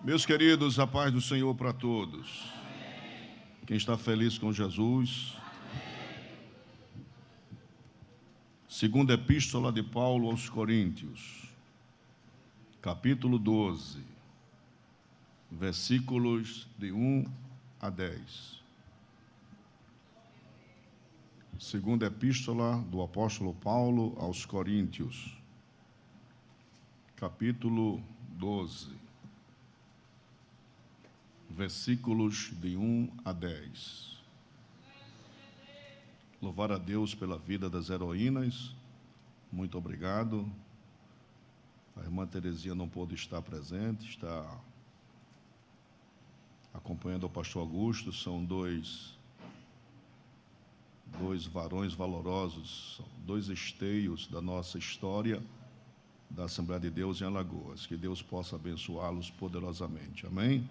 Meus queridos, a paz do Senhor para todos. Quem está feliz com Jesus. Segunda Epístola de Paulo aos Coríntios, capítulo 12, versículos de 1 a 10. Segunda Epístola do apóstolo Paulo aos Coríntios, capítulo 12. Versículos de 1 a 10. Louvar a Deus pela vida das heroínas. Muito obrigado. A irmã Terezinha não pôde estar presente, está acompanhando o pastor Augusto. São dois varões valorosos, dois esteios da nossa história da Assembleia de Deus em Alagoas. Que Deus possa abençoá-los poderosamente. Amém?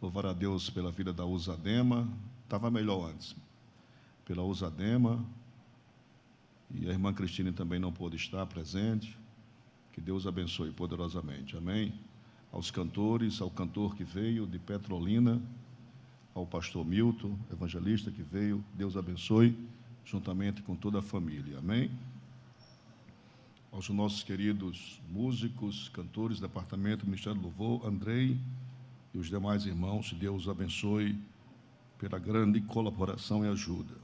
Louvar a Deus pela vida da Usadema, estava melhor antes, pela Usadema, e a irmã Cristine também não pôde estar presente. Que Deus abençoe poderosamente, amém? Aos cantores, ao cantor que veio de Petrolina, ao pastor Milton, evangelista que veio, Deus abençoe, juntamente com toda a família, amém? Aos nossos queridos músicos, cantores, departamento, Ministério do Louvor, Andrei, e os demais irmãos, Deus os abençoe pela grande colaboração e ajuda.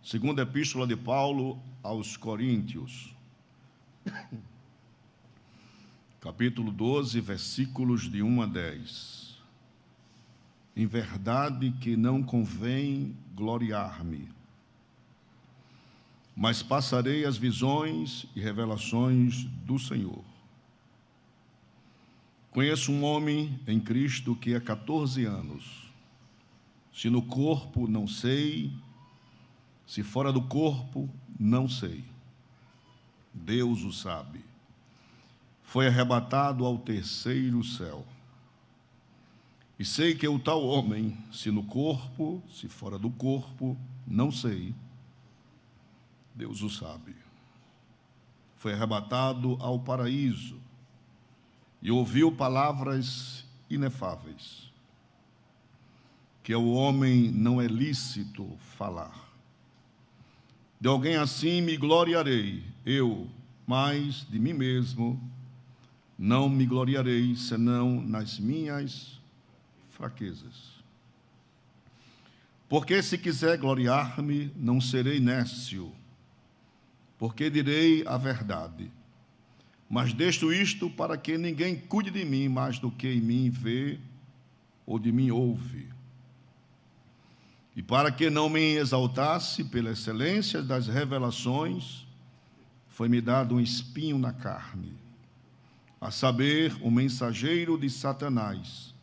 Segunda Epístola de Paulo aos Coríntios, capítulo 12, versículos de 1 a 10. Em verdade que não convém gloriar-me, mas passarei as visões e revelações do Senhor. Conheço um homem em Cristo que há 14 anos, se no corpo não sei, se fora do corpo não sei, Deus o sabe, foi arrebatado ao terceiro céu. E sei que o tal homem, se no corpo, se fora do corpo, não sei, Deus o sabe, foi arrebatado ao paraíso, e ouviu palavras inefáveis, que ao homem não é lícito falar. De alguém assim me gloriarei, eu, mas de mim mesmo não me gloriarei, senão nas minhas fraquezas. Porque se quiser gloriar-me, não serei nécio, porque direi a verdade. Mas deixo isto para que ninguém cuide de mim mais do que em mim vê ou de mim ouve. E para que não me exaltasse pela excelência das revelações, foi-me dado um espinho na carne, a saber, um mensageiro de Satanás,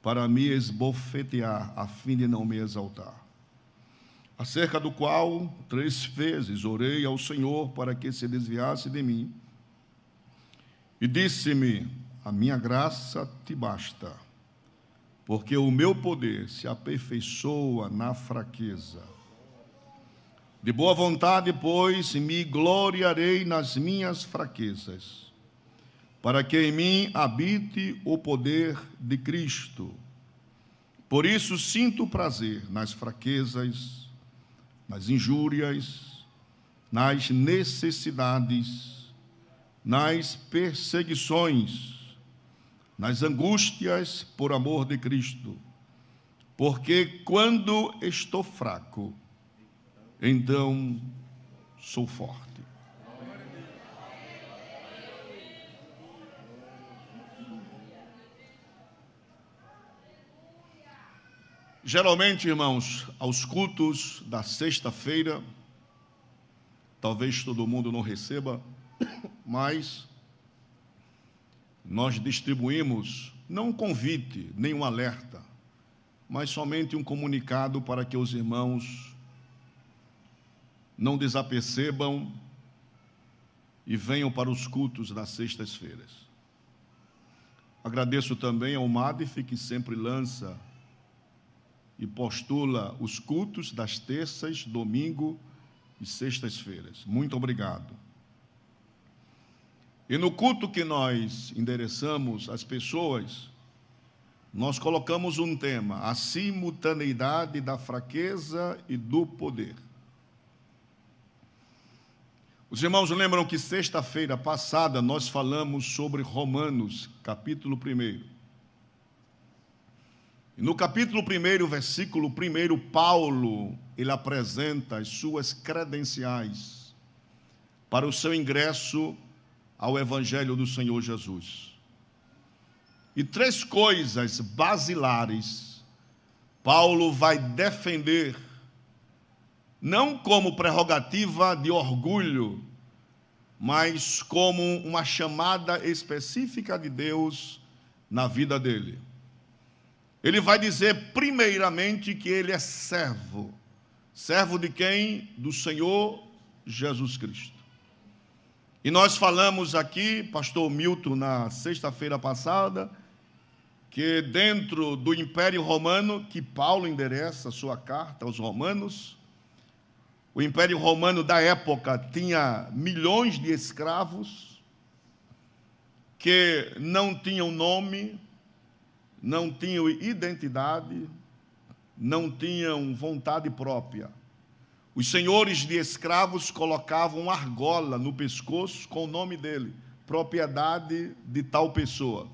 para me esbofetear, a fim de não me exaltar. Acerca do qual 3 vezes orei ao Senhor para que se desviasse de mim. E disse-me: a minha graça te basta, porque o meu poder se aperfeiçoa na fraqueza. De boa vontade, pois, me gloriarei nas minhas fraquezas, para que em mim habite o poder de Cristo. Por isso sinto prazer nas fraquezas, nas injúrias, nas necessidades, nas perseguições, nas angústias por amor de Cristo, porque quando estou fraco, então sou forte. Geralmente, irmãos, aos cultos da sexta-feira, talvez todo mundo não receba, mas nós distribuímos não um convite, nem um alerta, mas somente um comunicado para que os irmãos não desapercebam e venham para os cultos das sextas-feiras. Agradeço também ao MADIF, que sempre lança e postula os cultos das terças, domingo e sextas-feiras. Muito obrigado. E no culto que nós endereçamos às pessoas, nós colocamos um tema: a simultaneidade da fraqueza e do poder. Os irmãos lembram que sexta-feira passada nós falamos sobre Romanos, capítulo 1. E no capítulo 1, versículo 1, Paulo, ele apresenta as suas credenciais para o seu ingresso ao Evangelho do Senhor Jesus. E 3 coisas basilares Paulo vai defender, não como prerrogativa de orgulho, mas como uma chamada específica de Deus na vida dele. Ele vai dizer, primeiramente, que ele é servo. Servo de quem? Do Senhor Jesus Cristo. E nós falamos aqui, pastor Milton, na sexta-feira passada, que dentro do Império Romano, que Paulo endereça a sua carta aos romanos, o Império Romano da época tinha milhões de escravos que não tinham nome, não tinham identidade, não tinham vontade própria. Os senhores de escravos colocavam argola no pescoço com o nome dele, propriedade de tal pessoa.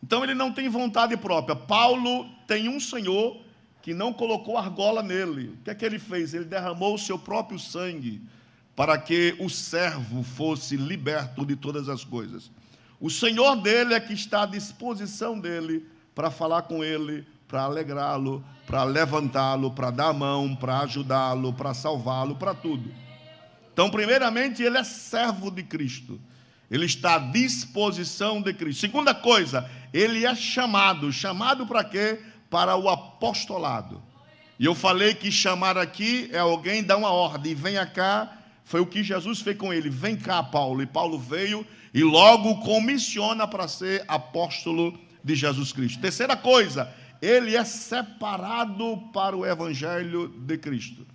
Então ele não tem vontade própria. Paulo tem um senhor que não colocou argola nele. O que é que ele fez? Ele derramou o seu próprio sangue para que o servo fosse liberto de todas as coisas. O senhor dele é que está à disposição dele para falar com ele, para alegrá-lo, para levantá-lo, para dar a mão, para ajudá-lo, para salvá-lo, para tudo. Então, primeiramente, ele é servo de Cristo. Ele está à disposição de Cristo. Segunda coisa, ele é chamado. Chamado para quê? Para o apostolado. E eu falei que chamar aqui é alguém dar uma ordem, venha cá. Foi o que Jesus fez com ele, vem cá, Paulo. E Paulo veio e logo comissiona para ser apóstolo de Jesus Cristo. Terceira coisa, ele é separado para o Evangelho de Cristo.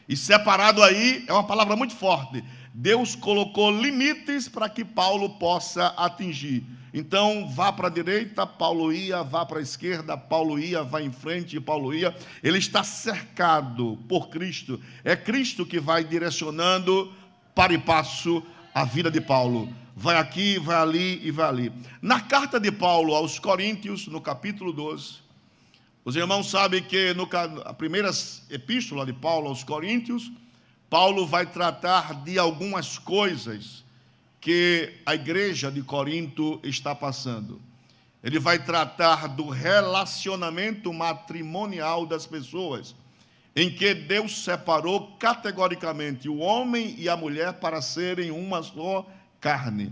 E separado aí é uma palavra muito forte. Deus colocou limites para que Paulo possa atingir. Então, vá para a direita, Paulo ia, vá para a esquerda, Paulo ia, vá em frente, Paulo ia. Ele está cercado por Cristo. É Cristo que vai direcionando para e passo a vida de Paulo. Vai aqui, vai ali e vai ali. Na carta de Paulo aos Coríntios, no capítulo 12, os irmãos sabem que a primeira epístola de Paulo aos Coríntios, Paulo vai tratar de algumas coisas que a igreja de Corinto está passando. Ele vai tratar do relacionamento matrimonial das pessoas, em que Deus separou categoricamente o homem e a mulher para serem uma só carne.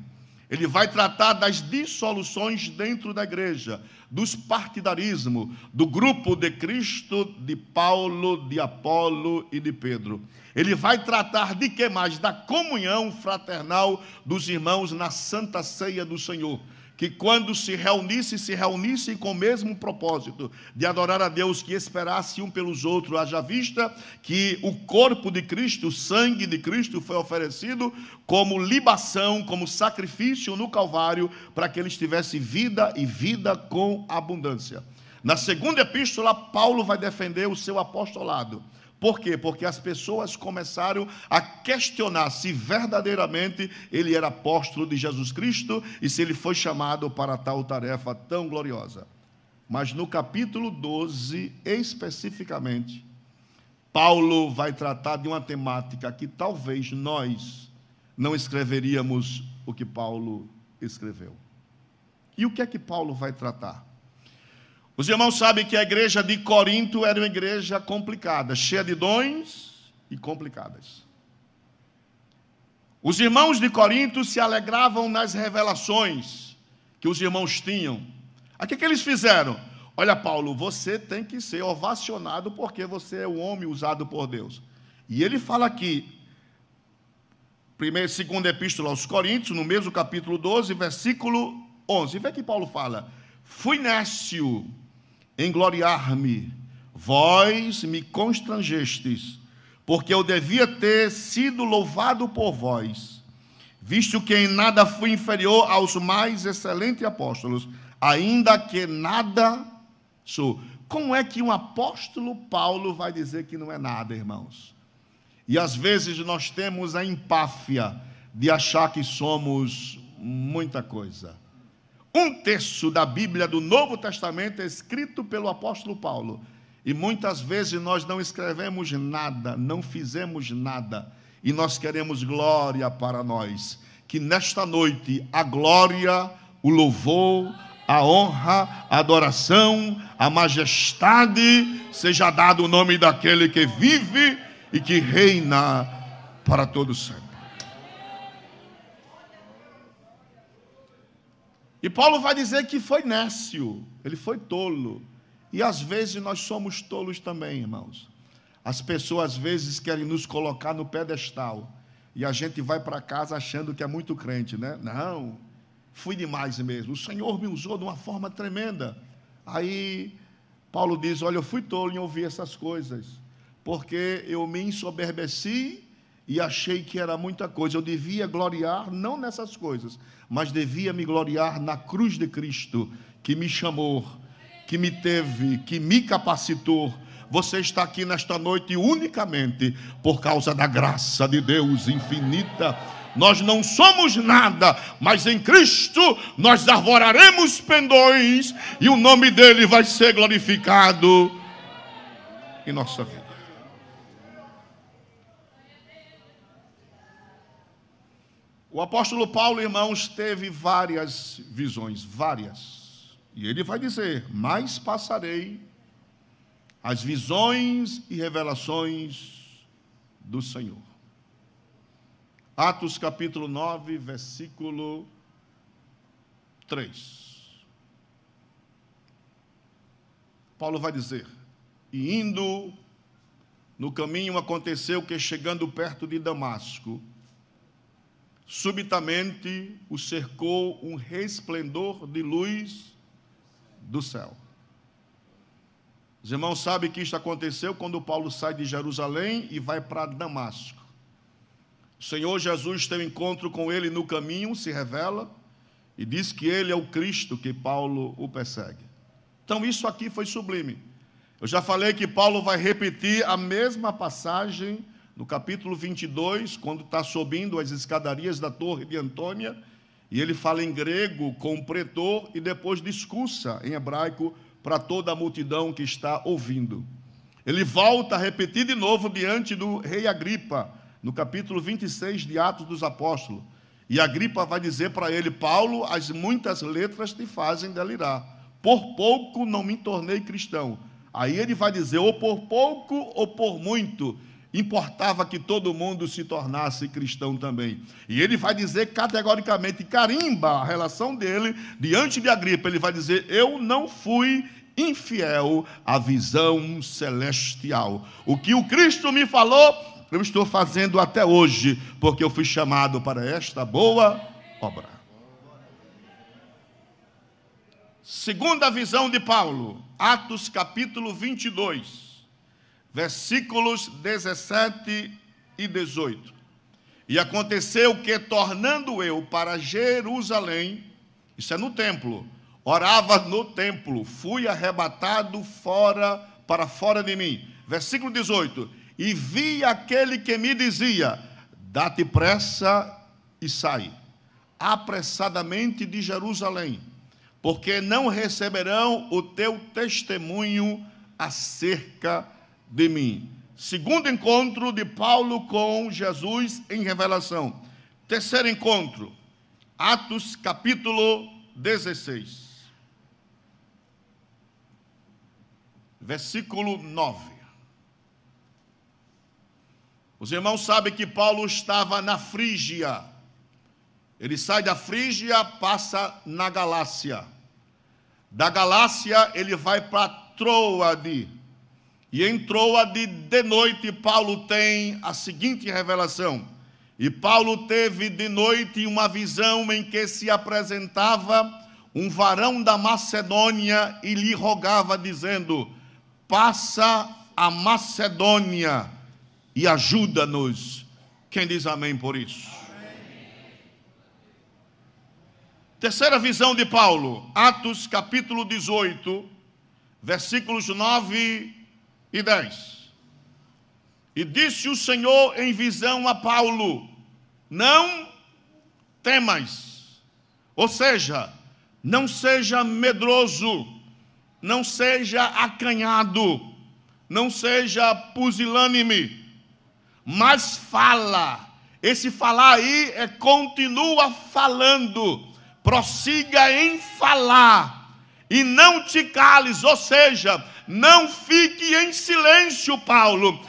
Ele vai tratar das dissoluções dentro da igreja, dos partidarismos, do grupo de Cristo, de Paulo, de Apolo e de Pedro. Ele vai tratar de que mais? Da comunhão fraternal dos irmãos na Santa Ceia do Senhor. Que quando se reunissem com o mesmo propósito de adorar a Deus, que esperasse um pelos outros, haja vista que o corpo de Cristo, o sangue de Cristo foi oferecido como libação, como sacrifício no Calvário, para que eles tivessem vida e vida com abundância. Na segunda epístola, Paulo vai defender o seu apostolado. Por quê? Porque as pessoas começaram a questionar se verdadeiramente ele era apóstolo de Jesus Cristo e se ele foi chamado para tal tarefa tão gloriosa. Mas no capítulo 12, especificamente, Paulo vai tratar de uma temática que talvez nós não escreveríamos o que Paulo escreveu. E o que é que Paulo vai tratar? Os irmãos sabem que a igreja de Corinto era uma igreja complicada, cheia de dons e complicadas. Os irmãos de Corinto se alegravam nas revelações que os irmãos tinham. O que eles fizeram? Olha, Paulo, você tem que ser ovacionado porque você é o homem usado por Deus. E ele fala aqui, segunda epístola aos Coríntios, no mesmo capítulo 12, versículo 11. Vê que Paulo fala: fui nécio em gloriar-me, vós me constrangestes, porque eu devia ter sido louvado por vós. visto que em nada fui inferior aos mais excelentes apóstolos, ainda que nada sou. Como é que um apóstolo Paulo vai dizer que não é nada, irmãos? E às vezes nós temos a empáfia de achar que somos muita coisa. Um terço da Bíblia do Novo Testamento é escrito pelo apóstolo Paulo. E muitas vezes nós não escrevemos nada, não fizemos nada. E nós queremos glória para nós. Que nesta noite a glória, o louvor, a honra, a adoração, a majestade seja dado o nome daquele que vive e que reina para todo sempre. E Paulo vai dizer que foi nécio, ele foi tolo. E às vezes nós somos tolos também, irmãos. As pessoas às vezes querem nos colocar no pedestal. E a gente vai para casa achando que é muito crente, né? Não, fui demais mesmo. O Senhor me usou de uma forma tremenda. Aí Paulo diz, olha, eu fui tolo em ouvir essas coisas. Porque eu me ensoberbeci e achei que era muita coisa. Eu devia gloriar, não nessas coisas, mas devia me gloriar na cruz de Cristo, que me chamou, que me teve, que me capacitou. Você está aqui nesta noite unicamente por causa da graça de Deus infinita. Nós não somos nada, mas em Cristo nós arvoraremos pendões e o nome dele vai ser glorificado em nossa vida. O apóstolo Paulo, irmãos, teve várias visões, várias. E ele vai dizer, mas passarei as visões e revelações do Senhor. Atos capítulo 9, versículo 3. Paulo vai dizer, e indo no caminho aconteceu que chegando perto de Damasco, subitamente o cercou um resplendor de luz do céu. Os irmãos sabem que isso aconteceu quando Paulo sai de Jerusalém e vai para Damasco. O Senhor Jesus tem um encontro com ele no caminho, se revela, e diz que ele é o Cristo que Paulo o persegue. Então isso aqui foi sublime. Eu já falei que Paulo vai repetir a mesma passagem no capítulo 22, quando está subindo as escadarias da torre de Antônia, e ele fala em grego com o pretor e depois discursa em hebraico para toda a multidão que está ouvindo. Ele volta a repetir de novo diante do rei Agripa, no capítulo 26 de Atos dos Apóstolos. E Agripa vai dizer para ele, Paulo, as muitas letras te fazem delirar. Por pouco não me tornei cristão. Aí ele vai dizer, ou por pouco ou por muito, importava que todo mundo se tornasse cristão também. E ele vai dizer categoricamente, carimba a relação dele diante de Agripa. Ele vai dizer, eu não fui infiel à visão celestial. O que o Cristo me falou, eu estou fazendo até hoje, porque eu fui chamado para esta boa obra. Segunda visão de Paulo, Atos capítulo 22. Versículos 17 e 18. E aconteceu que, tornando eu para Jerusalém, isso é no templo, orava no templo, fui arrebatado para fora de mim. Versículo 18. E vi aquele que me dizia, dá-te pressa e sai, apressadamente de Jerusalém, porque não receberão o teu testemunho acerca de mim. Segundo encontro de Paulo com Jesus em revelação. Terceiro encontro, Atos capítulo 16, versículo 9. Os irmãos sabem que Paulo estava na Frígia. Ele sai da Frígia, passa na Galácia. Da Galácia ele vai para Troade. E em Troade, de noite, Paulo tem a seguinte revelação. E Paulo teve de noite uma visão em que se apresentava um varão da Macedônia e lhe rogava, dizendo, passa a Macedônia e ajuda-nos. Quem diz amém por isso? Amém. Terceira visão de Paulo, Atos capítulo 18, versículos 9 e 10. E disse o Senhor em visão a Paulo: não temas, ou seja, não seja medroso, não seja acanhado, não seja pusilânime, mas fala. Esse falar aí é continua falando, prossiga em falar, e não te cales, ou seja, não fique em silêncio, Paulo.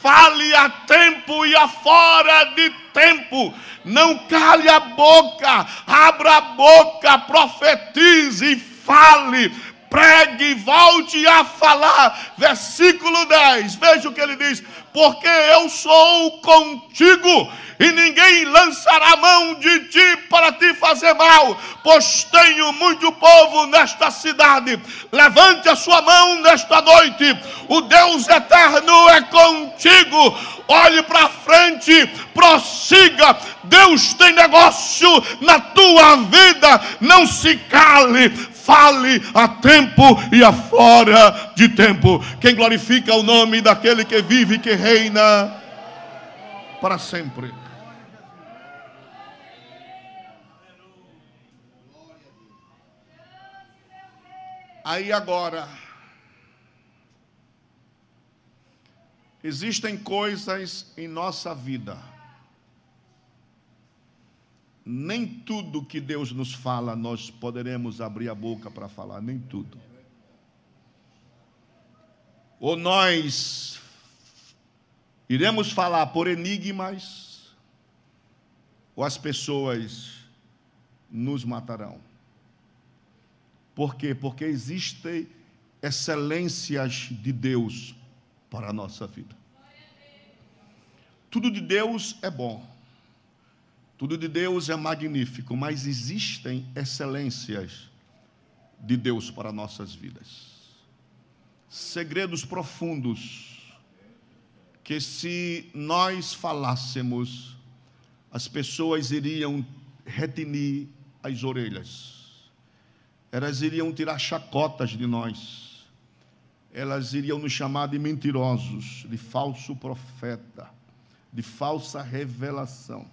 Fale a tempo e a fora de tempo. Não cale a boca, abra a boca, profetize, fale, pregue, volte a falar. Versículo 10, veja o que ele diz: porque eu sou contigo, e ninguém lançará mão de ti para te fazer mal, pois tenho muito povo nesta cidade. Levante a sua mão nesta noite, o Deus eterno é contigo. Olhe para frente, prossiga. Deus tem negócio na tua vida. Não se cale, fale a tempo e a fora de tempo. Quem glorifica o nome daquele que vive e que reina para sempre. Aí agora, existem coisas em nossa vida, nem tudo que Deus nos fala nós poderemos abrir a boca para falar, nem tudo. Ou nós iremos falar por enigmas, ou as pessoas nos matarão. Por quê? Porque existem excelências de Deus para a nossa vida. Tudo de Deus é bom, tudo de Deus é magnífico, mas existem excelências de Deus para nossas vidas. Segredos profundos que, se nós falássemos, as pessoas iriam retinir as orelhas. Elas iriam tirar chacotas de nós. Elas iriam nos chamar de mentirosos, de falso profeta, de falsa revelação.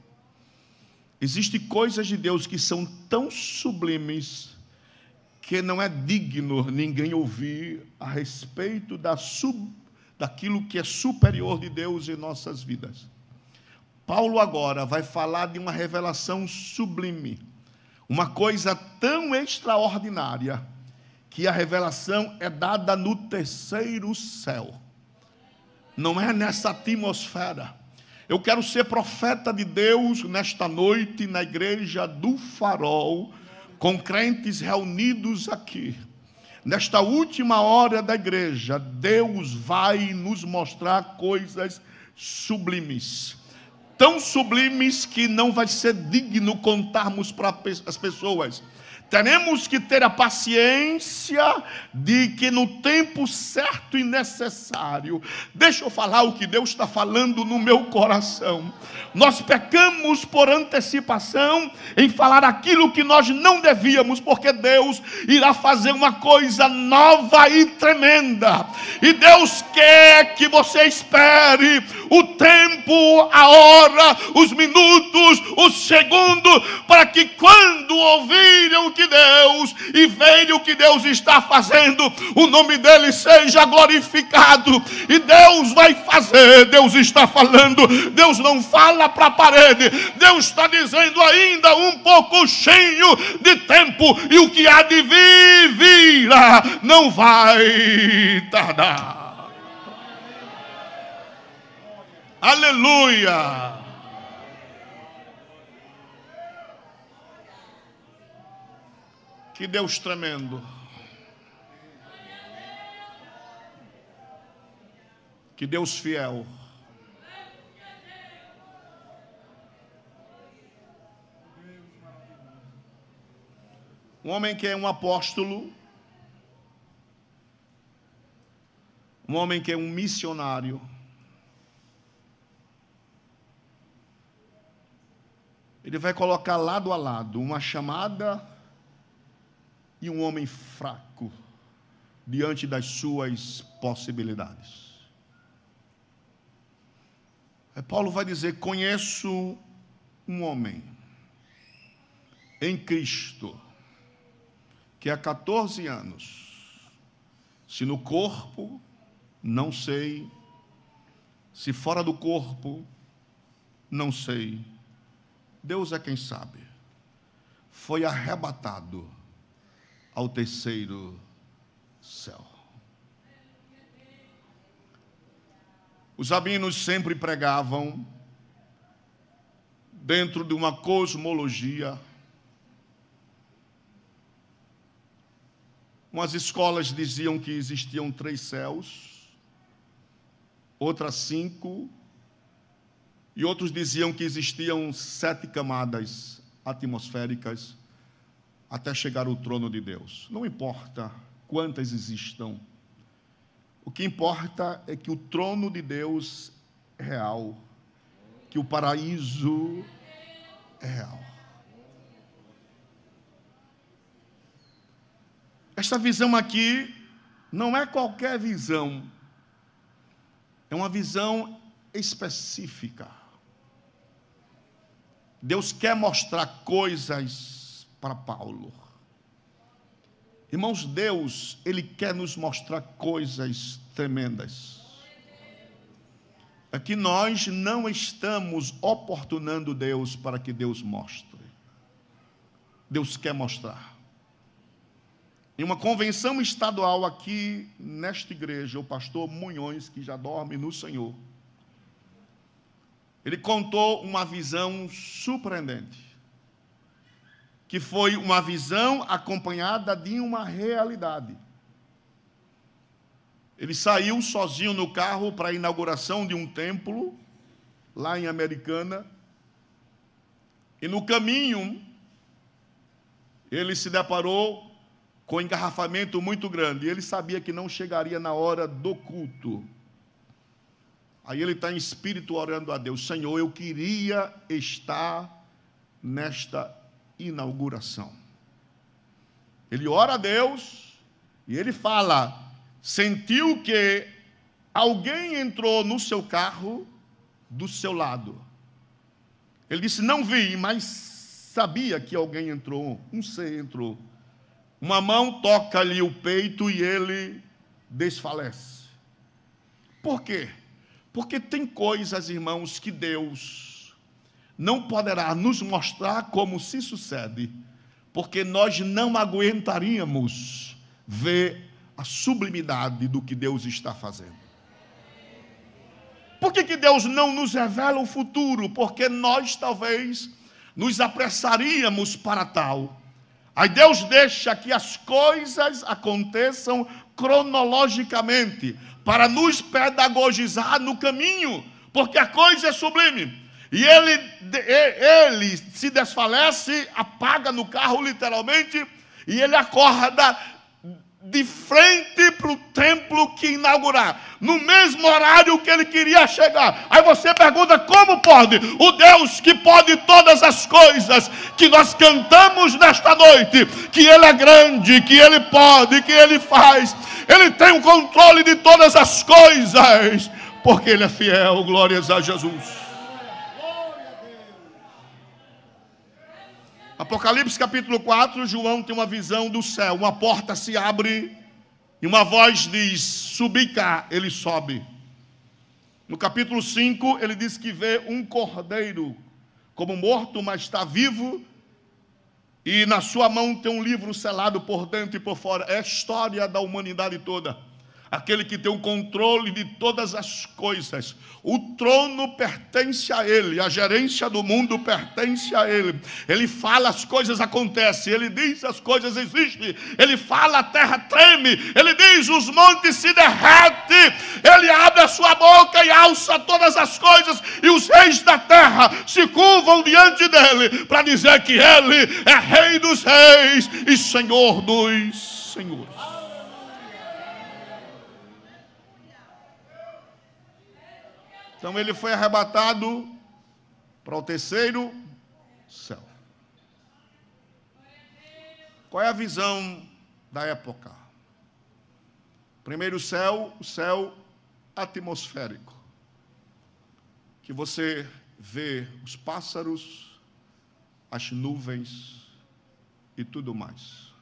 Existem coisas de Deus que são tão sublimes que não é digno ninguém ouvir a respeito daquilo que é superior de Deus em nossas vidas. Paulo agora vai falar de uma revelação sublime, uma coisa tão extraordinária, que a revelação é dada no terceiro céu. Não é nessa atmosfera. Eu quero ser profeta de Deus nesta noite na igreja do Farol, com crentes reunidos aqui. Nesta última hora da igreja, Deus vai nos mostrar coisas sublimes. Tão sublimes que não vai ser digno contarmos para as pessoas. Teremos que ter a paciência de que no tempo certo e necessário, deixa eu falar o que Deus está falando no meu coração. Nós pecamos por antecipação em falar aquilo que nós não devíamos, porque Deus irá fazer uma coisa nova e tremenda. E Deus quer que você espere o tempo, a hora, os minutos, os segundos, para que quando ouvirem o que Deus e verem o que Deus está fazendo, o nome dele seja glorificado. E Deus vai fazer. Deus está falando. Deus não fala para a parede. Deus está dizendo ainda um pouco cheio de tempo, e o que há de vir, virá, não vai tardar. Aleluia. Que Deus tremendo. Que Deus fiel. Um homem que é um apóstolo, um homem que é um missionário, ele vai colocar lado a lado uma chamada e um homem fraco diante das suas possibilidades. Paulo vai dizer: conheço um homem em Cristo que há 14 anos, se no corpo, não sei, se fora do corpo, não sei, Deus é quem sabe, foi arrebatado ao terceiro céu. Os rabinos sempre pregavam dentro de uma cosmologia. Umas escolas diziam que existiam 3 céus, outras 5, e outros diziam que existiam 7 camadas atmosféricas até chegar ao trono de Deus. Não importa quantas existam, o que importa é que o trono de Deus é real, que o paraíso é real. Esta visão aqui não é qualquer visão, é uma visão específica. Deus quer mostrar coisas para Paulo. Irmãos, Deus, Ele quer nos mostrar coisas tremendas. Aqui nós não estamos oportunando Deus para que Deus mostre. Deus quer mostrar. Em uma convenção estadual aqui nesta igreja, o pastor Munhões, que já dorme no Senhor, ele contou uma visão surpreendente, que foi uma visão acompanhada de uma realidade. Ele saiu sozinho no carro para a inauguração de um templo, lá em Americana, e no caminho, ele se deparou com um engarrafamento muito grande. Ele sabia que não chegaria na hora do culto. Aí ele está em espírito orando a Deus: Senhor, eu queria estar nesta inauguração. Ele ora a Deus e ele fala: sentiu que alguém entrou no seu carro do seu lado. Ele disse: não vi, mas sabia que alguém entrou, um ser entrou. Uma mão toca-lhe o peito e ele desfalece. Por quê? Porque tem coisas, irmãos, que Deus não poderá nos mostrar como se sucede, porque nós não aguentaríamos ver a sublimidade do que Deus está fazendo. Por que Deus não nos revela o futuro? Porque nós talvez nos apressaríamos para tal. Aí Deus deixa que as coisas aconteçam cronologicamente, para nos pedagogizar no caminho, porque a coisa é sublime. E ele se desfalece, apaga no carro literalmente, e ele acorda de frente para o templo que inaugurar, no mesmo horário que ele queria chegar. Aí você pergunta: como pode? O Deus que pode todas as coisas, que nós cantamos nesta noite, que Ele é grande, que Ele pode, que Ele faz, Ele tem o controle de todas as coisas, porque Ele é fiel. Glórias a Jesus. Apocalipse capítulo 4, João tem uma visão do céu. Uma porta se abre e uma voz diz: subi cá. Ele sobe. No capítulo 5, ele diz que vê um cordeiro como morto, mas está vivo, e na sua mão tem um livro selado por dentro e por fora. É a história da humanidade toda. Aquele que tem o controle de todas as coisas. O trono pertence a Ele, a gerência do mundo pertence a Ele. Ele fala, as coisas acontecem. Ele diz, as coisas existem. Ele fala, a terra treme. Ele diz, os montes se derretem. Ele abre a sua boca e alça todas as coisas, e os reis da terra se curvam diante dele, para dizer que Ele é Rei dos reis e Senhor dos senhores. Então ele foi arrebatado para o terceiro céu. Qual é a visão da época? Primeiro o céu atmosférico, que você vê os pássaros, as nuvens e tudo mais.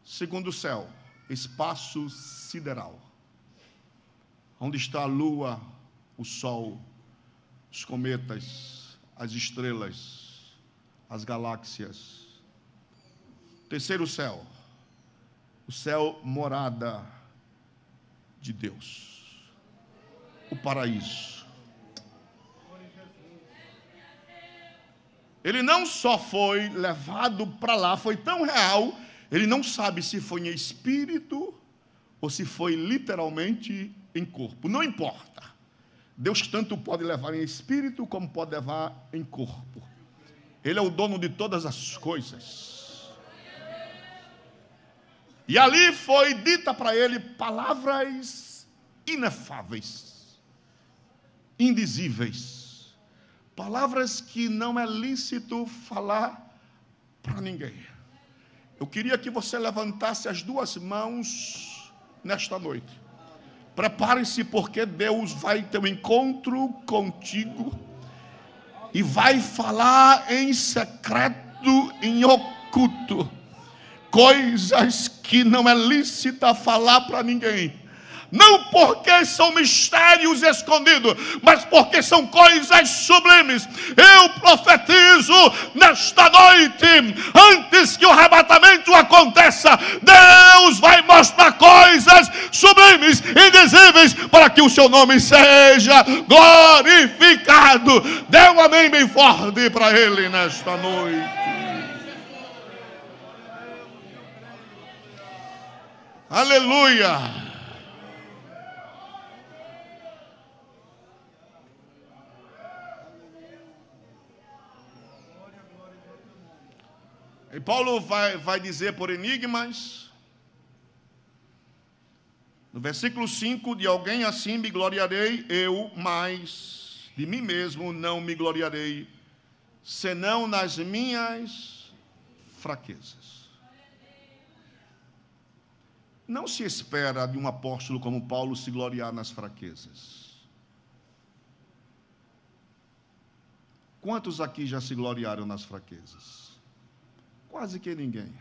Segundo céu, espaço sideral, onde está a lua, o sol, os cometas, as estrelas, as galáxias. Terceiro céu, o céu morada de Deus, o paraíso. Ele não só foi levado para lá, foi tão real, ele não sabe se foi em espírito ou se foi literalmente em corpo. Não importa. Deus tanto pode levar em espírito como pode levar em corpo. Ele é o dono de todas as coisas. E ali foi dita para ele palavras inefáveis, indizíveis, palavras que não é lícito falar para ninguém. Eu queria que você levantasse as duas mãos nesta noite. Prepare-se, porque Deus vai ter um encontro contigo e vai falar em secreto, em oculto, coisas que não é lícita falar para ninguém. Não porque são mistérios escondidos, mas porque são coisas sublimes. Eu profetizo nesta noite, antes que o arrebatamento aconteça, Deus vai mostrar coisas sublimes, indizíveis, para que o seu nome seja glorificado. Dê um amém bem forte para Ele nesta noite. Aleluia. E Paulo vai dizer por enigmas, no versículo 5, de alguém assim me gloriarei eu, mas de mim mesmo não me gloriarei, senão nas minhas fraquezas. Não se espera de um apóstolo como Paulo se gloriar nas fraquezas. Quantos aqui já se gloriaram nas fraquezas? Quase que ninguém.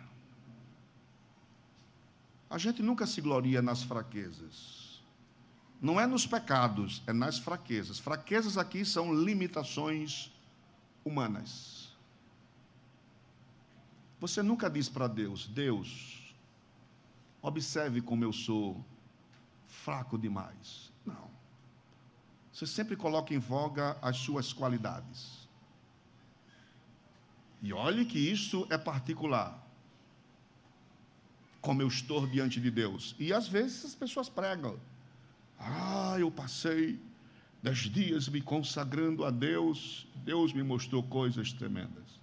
A gente nunca se gloria nas fraquezas. Não é nos pecados, é nas fraquezas. Fraquezas aqui são limitações humanas. Você nunca diz para Deus: Deus, observe como eu sou fraco demais. Não. Você sempre coloca em voga as suas qualidades. E olhe que isso é particular. Como eu estou diante de Deus. E às vezes as pessoas pregam: eu passei 10 dias me consagrando a Deus. Deus me mostrou coisas tremendas.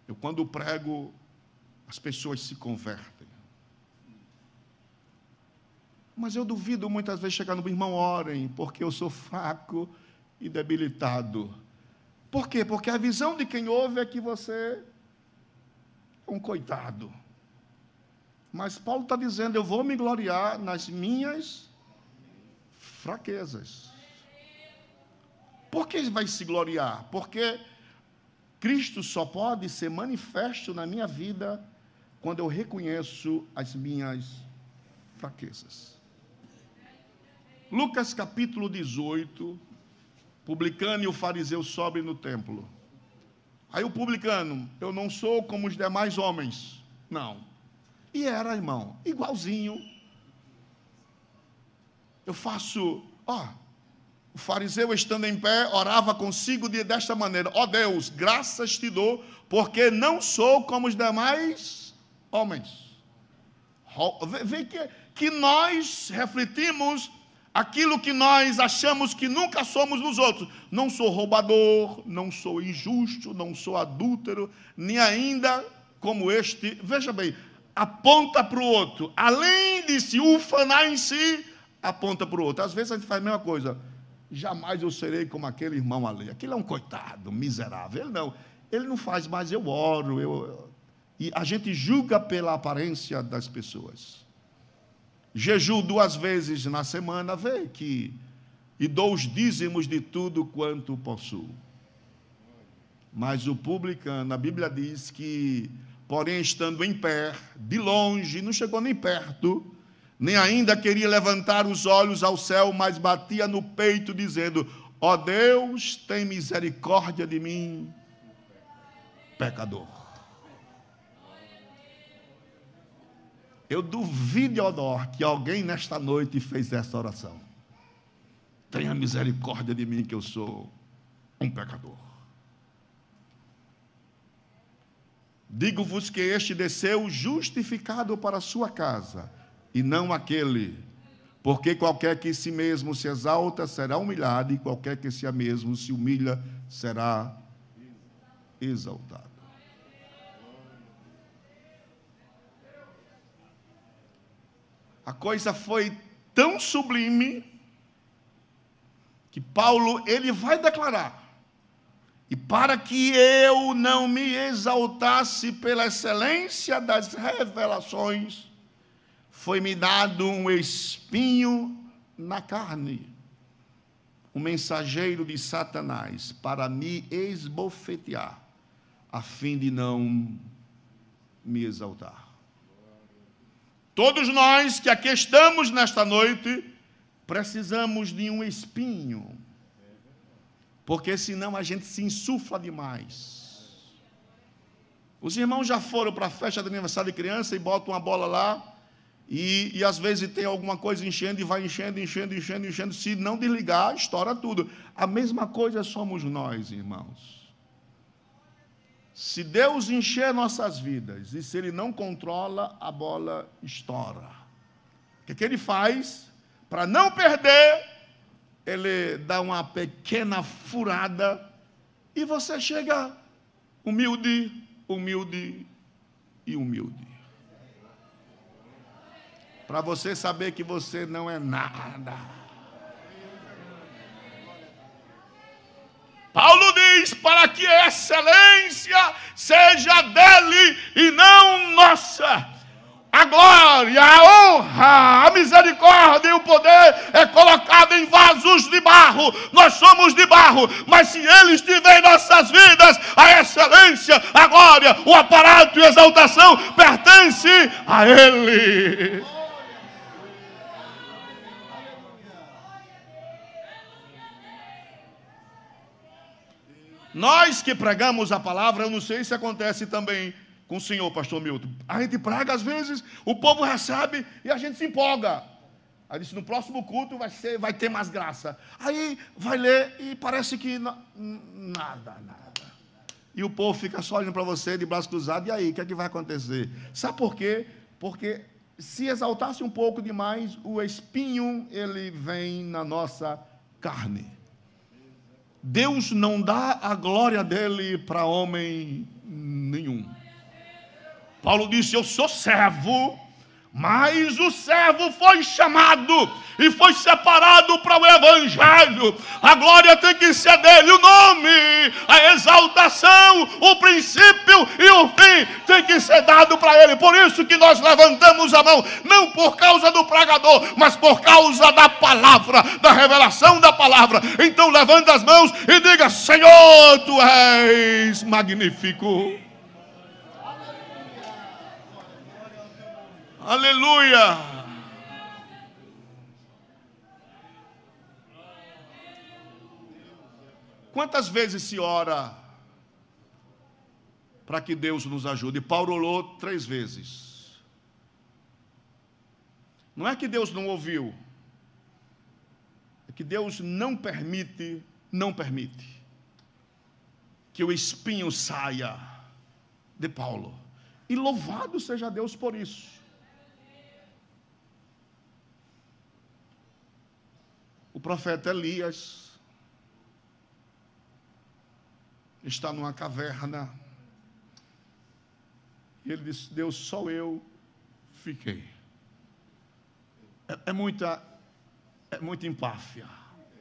Eu, quando prego, as pessoas se convertem. Mas eu duvido muitas vezes chegar no irmão: orem, porque eu sou fraco e debilitado. Por quê? Porque a visão de quem ouve é que você é um coitado. Mas Paulo está dizendo: eu vou me gloriar nas minhas fraquezas. Por que vai se gloriar? Porque Cristo só pode ser manifesto na minha vida quando eu reconheço as minhas fraquezas. Lucas capítulo 18, publicano e o fariseu sobem no templo. Aí o publicano: eu não sou como os demais homens. Não. E era, irmão, igualzinho. Eu faço, o fariseu estando em pé, orava consigo desta maneira: ó Deus, graças te dou, porque não sou como os demais homens. Vê que nós refletimos aquilo que nós achamos que nunca somos nos outros. Não sou roubador, não sou injusto, não sou adúltero, nem ainda como este. Veja bem, aponta para o outro. Além de se ufanar em si, aponta para o outro. Às vezes a gente faz a mesma coisa: jamais eu serei como aquele irmão ali. Aquele é um coitado, miserável. Ele não. ele não faz, mas eu oro. E a gente julga pela aparência das pessoas. Jejuo 2 vezes na semana, e dou os dízimos de tudo quanto possuo. Mas o publicano, a Bíblia diz que, porém, estando em pé, de longe, não chegou nem perto, nem ainda queria levantar os olhos ao céu, mas batia no peito, dizendo: ó Deus, tem misericórdia de mim, pecador. Eu duvido, Odor, que alguém nesta noite fez essa oração. Tenha misericórdia de mim, que eu sou um pecador. Digo-vos que este desceu justificado para a sua casa, e não aquele. Porque qualquer que si mesmo se exalta será humilhado, e qualquer que si mesmo se humilha será exaltado. A coisa foi tão sublime que Paulo, ele vai declarar: e para que eu não me exaltasse pela excelência das revelações, foi-me dado um espinho na carne, um mensageiro de Satanás, para me esbofetear, a fim de não me exaltar. Todos nós que aqui estamos nesta noite, precisamos de um espinho, porque senão a gente se insufla demais. Os irmãos já foram para a festa de aniversário de criança e botam uma bola lá, e às vezes tem alguma coisa enchendo e vai enchendo. Se não desligar, estoura tudo. A mesma coisa somos nós, irmãos. Se Deus encher nossas vidas e se Ele não controla, a bola estoura. O que Ele faz? Para não perder, Ele dá uma pequena furada e você chega humilde. Para você saber que você não é nada. Paulo diz: para que a excelência seja dele e não nossa. A glória, a honra, a misericórdia e o poder é colocado em vasos de barro. Nós somos de barro, mas se Ele estiver em nossas vidas, a excelência, a glória, o aparato e a exaltação pertence a Ele. Nós que pregamos a palavra, eu não sei se acontece também com o senhor, pastor Milton. A gente prega às vezes, o povo recebe e a gente se empolga. Aí disse: no próximo culto vai ter mais graça. Aí vai ler e parece que nada. E o povo fica só olhando para você de braço cruzado. E aí, o que é que vai acontecer? Sabe por quê? Porque se exaltasse um pouco demais, o espinho, ele vem na nossa carne. Deus não dá a glória dele para homem nenhum. Paulo disse: eu sou servo, mas o servo foi chamado e foi separado para o evangelho. A glória tem que ser dele, o nome, a exaltação, o princípio e o fim tem que ser dado para ele. Por isso que nós levantamos a mão, não por causa do pregador, mas por causa da palavra, da revelação da palavra. Então levanta as mãos e diga: Senhor, tu és magnífico. Aleluia! Quantas vezes se ora para que Deus nos ajude? Paulo orou 3 vezes. Não é que Deus não ouviu, é que Deus não permite que o espinho saia de Paulo. E louvado seja Deus por isso. O profeta Elias está numa caverna e ele disse: Deus, só eu fiquei. É muita empáfia.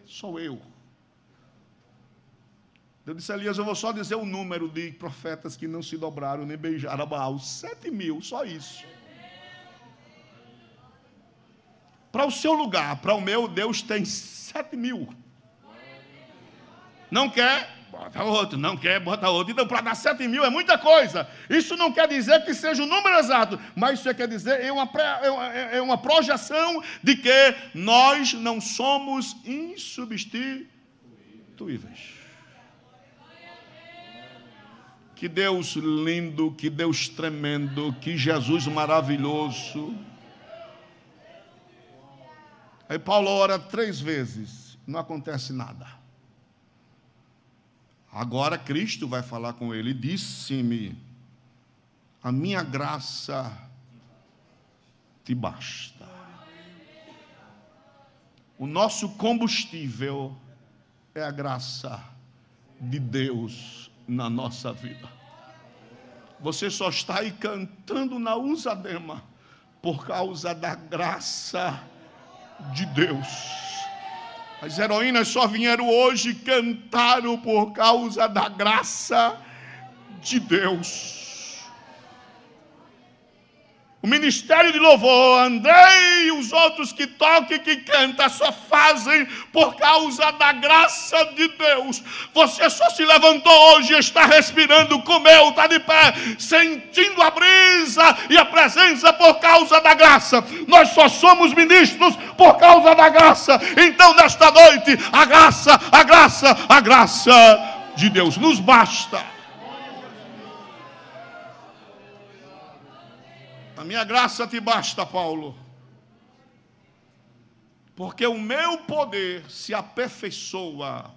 Sou eu. Eu disse: Elias, eu vou só dizer o número de profetas que não se dobraram nem beijaram a Baal. 7.000, só isso. Para o seu lugar, para o meu, Deus tem 7.000. Não quer, bota outro. Não quer, bota outro. Então, para dar 7.000 é muita coisa. Isso não quer dizer que seja o número exato, mas isso quer dizer é uma projeção de que nós não somos insubstituíveis. Que Deus lindo, que Deus tremendo, que Jesus maravilhoso. Aí Paulo ora 3 vezes, não acontece nada. Agora Cristo vai falar com ele: disse-me, a minha graça te basta. O nosso combustível é a graça de Deus na nossa vida. Você só está aí cantando na Usadema por causa da graça de Deus. As heroínas só vieram hoje e cantaram por causa da graça de Deus. O ministério de louvor, Andrei e os outros que tocam e que cantam, só fazem por causa da graça de Deus. Você só se levantou hoje e está respirando, comeu, está de pé, sentindo a brisa e a presença por causa da graça. Nós só somos ministros por causa da graça. Então, nesta noite, a graça de Deus nos basta. A minha graça te basta, Paulo, porque o meu poder se aperfeiçoa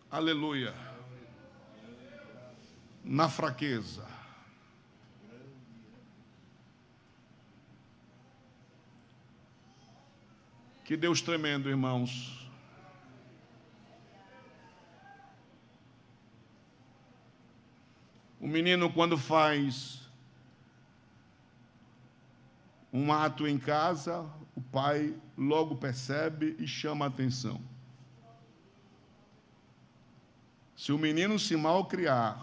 aleluia, na fraqueza. Que Deus tremendo, irmãos. O menino, quando faz um ato em casa, o pai logo percebe e chama a atenção. Se o menino se malcriar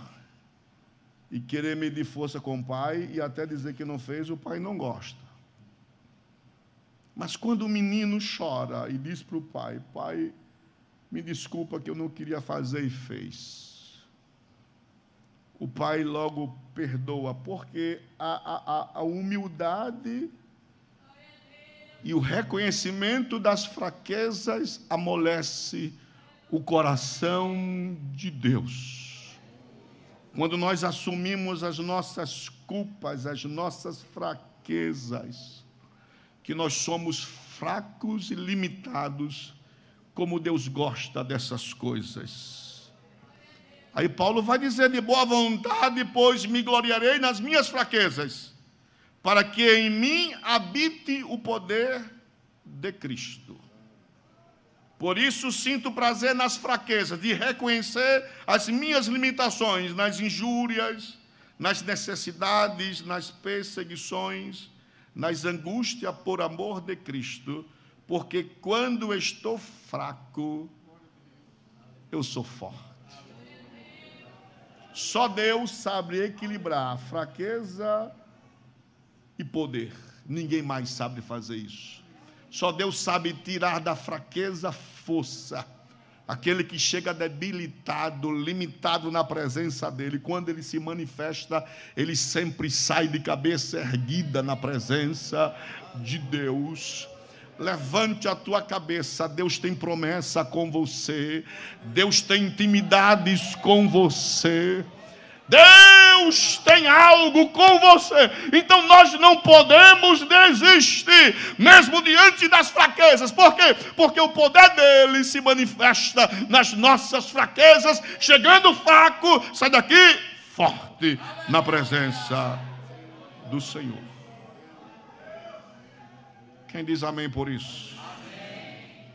e querer medir força com o pai e até dizer que não fez, o pai não gosta. Mas quando o menino chora e diz para o pai: pai, me desculpa que eu não queria fazer e fez, o pai logo perdoa, porque a humildade e o reconhecimento das fraquezas amolece o coração de Deus. Quando nós assumimos as nossas culpas, as nossas fraquezas, que nós somos fracos e limitados, como Deus gosta dessas coisas. Aí Paulo vai dizer: de boa vontade, pois me gloriarei nas minhas fraquezas, para que em mim habite o poder de Cristo. Por isso sinto prazer nas fraquezas, de reconhecer as minhas limitações, nas injúrias, nas necessidades, nas perseguições, nas angústias por amor de Cristo, porque quando estou fraco, eu sou forte. Só Deus sabe equilibrar fraqueza e poder. Ninguém mais sabe fazer isso. Só Deus sabe tirar da fraqueza força. Aquele que chega debilitado, limitado na presença dele, quando ele se manifesta, ele sempre sai de cabeça erguida na presença de Deus. Levante a tua cabeça, Deus tem promessa com você, Deus tem intimidades com você, Deus tem algo com você. Então nós não podemos desistir, mesmo diante das fraquezas. Por quê? Porque o poder dele se manifesta nas nossas fraquezas. Chegando fraco, sai daqui forte na presença do Senhor. Quem diz amém por isso? Amém.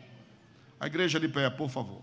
A igreja de pé, por favor.